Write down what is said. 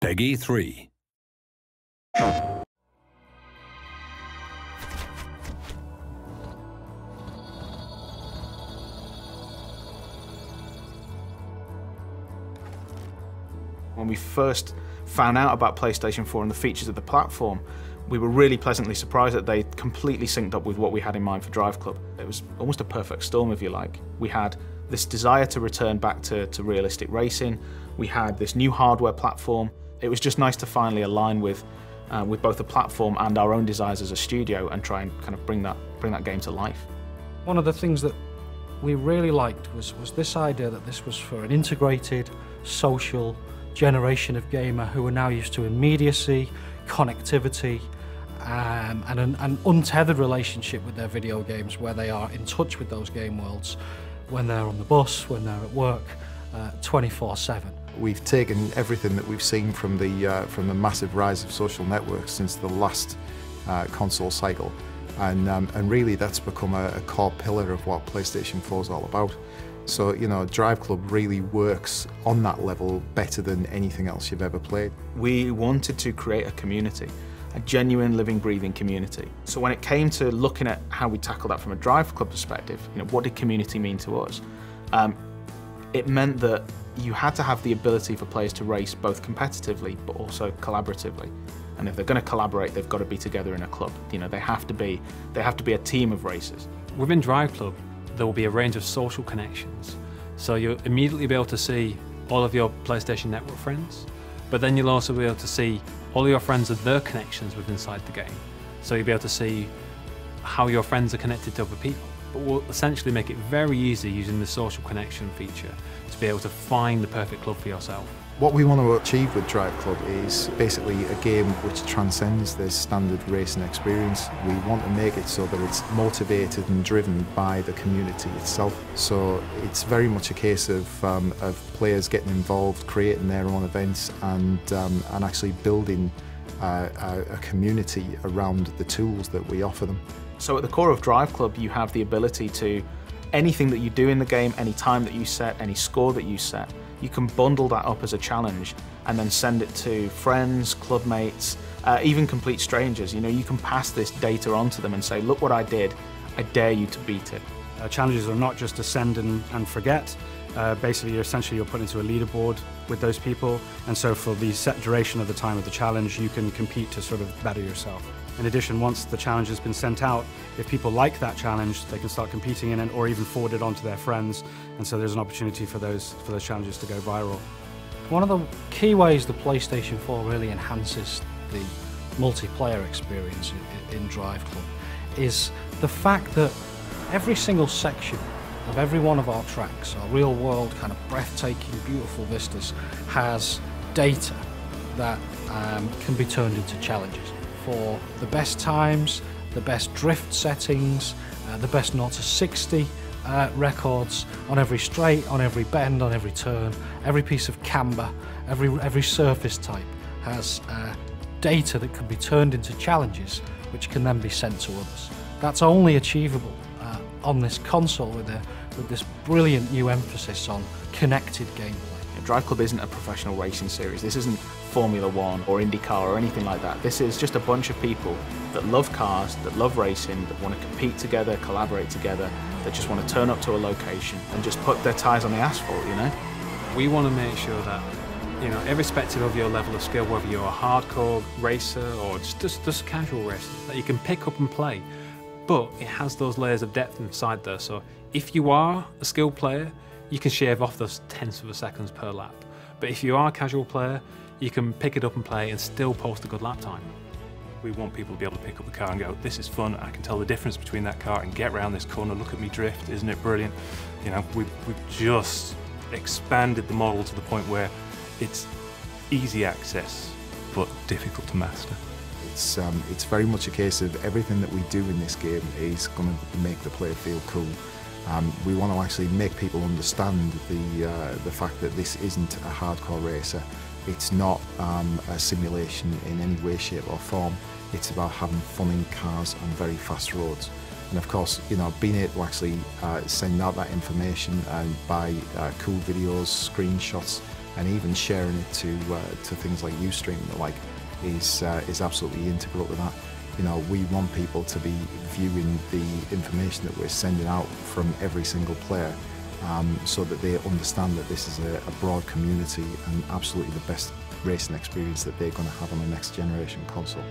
Peggy 3. When we first found out about PlayStation 4 and the features of the platform, we were really pleasantly surprised that they completely synced up with what we had in mind for DriveClub. It was almost a perfect storm, if you like. We had this desire to return back to realistic racing. We had this new hardware platform. It was just nice to finally align with both the platform and our own desires as a studio and try and kind of bring that game to life. One of the things that we really liked was this idea that this was for an integrated, social generation of gamer who are now used to immediacy, connectivity, and an untethered relationship with their video games, where they are in touch with those game worlds when they're on the bus, when they're at work, 24/7. We've taken everything that we've seen from the massive rise of social networks since the last console cycle, and really that's become a core pillar of what PlayStation 4 is all about. So, you know, DriveClub really works on that level better than anything else you've ever played. We wanted to create a community, a genuine, living, breathing community. So when it came to looking at how we tackle that from a DriveClub perspective, you know, what did community mean to us? It meant that you had to have the ability for players to race both competitively but also collaboratively. And if they're going to collaborate, they've got to be together in a club. You know, they have to be a team of racers. Within DriveClub, there will be a range of social connections. So you'll immediately be able to see all of your PlayStation Network friends, but then you'll also be able to see all your friends and their connections within inside the game. So you'll be able to see how your friends are connected to other people. But we'll essentially make it very easy using the social connection feature to be able to find the perfect club for yourself. What we want to achieve with DriveClub is basically a game which transcends the standard racing experience. We want to make it so that it's motivated and driven by the community itself. So it's very much a case of players getting involved, creating their own events, and actually building a community around the tools that we offer them. So at the core of DriveClub, you have the ability to, anything that you do in the game, any time that you set, any score that you set, you can bundle that up as a challenge and then send it to friends, club mates, even complete strangers. You know, you can pass this data on to them and say, look what I did, I dare you to beat it. Challenges are not just to send and forget. Basically, you're put into a leaderboard with those people, and so for the set duration of the time of the challenge, you can compete to sort of better yourself. In addition, once the challenge has been sent out, if people like that challenge, they can start competing in it or even forward it on to their friends, and so there's an opportunity for those challenges to go viral. One of the key ways the PlayStation 4 really enhances the multiplayer experience in DriveClub is the fact that every single section of every one of our tracks, our real-world kind of breathtaking, beautiful vistas, has data that can be turned into challenges for the best times, the best drift settings, the best 0 to 60 records on every straight, on every bend, on every turn, every piece of camber, every surface type has data that can be turned into challenges which can then be sent to others. That's only achievable on this console with this brilliant new emphasis on connected gameplay. DriveClub isn't a professional racing series. This isn't Formula 1 or IndyCar or anything like that. This is just a bunch of people that love cars, that love racing, that want to compete together, collaborate together, that just want to turn up to a location and just put their tyres on the asphalt, you know? We want to make sure that, you know, irrespective of your level of skill, whether you're a hardcore racer or just casual racer, that you can pick up and play. But it has those layers of depth inside there, so if you are a skilled player, you can shave off those tenths of a seconds per lap. But if you are a casual player, you can pick it up and play and still post a good lap time. We want people to be able to pick up the car and go, this is fun, I can tell the difference between that car and get around this corner, look at me drift, isn't it brilliant? You know, we've just expanded the model to the point where it's easy access, but difficult to master. It's very much a case of everything that we do in this game is going to make the player feel cool. We want to actually make people understand the fact that this isn't a hardcore racer. It's not a simulation in any way, shape or form. It's about having fun in cars on very fast roads. And of course, you know, being able to actually send out that information and by cool videos, screenshots, and even sharing it to things like Ustream and the like is absolutely integral to that. You know, we want people to be viewing the information that we're sending out from every single player, so that they understand that this is a broad community and absolutely the best racing experience that they're going to have on the next generation console.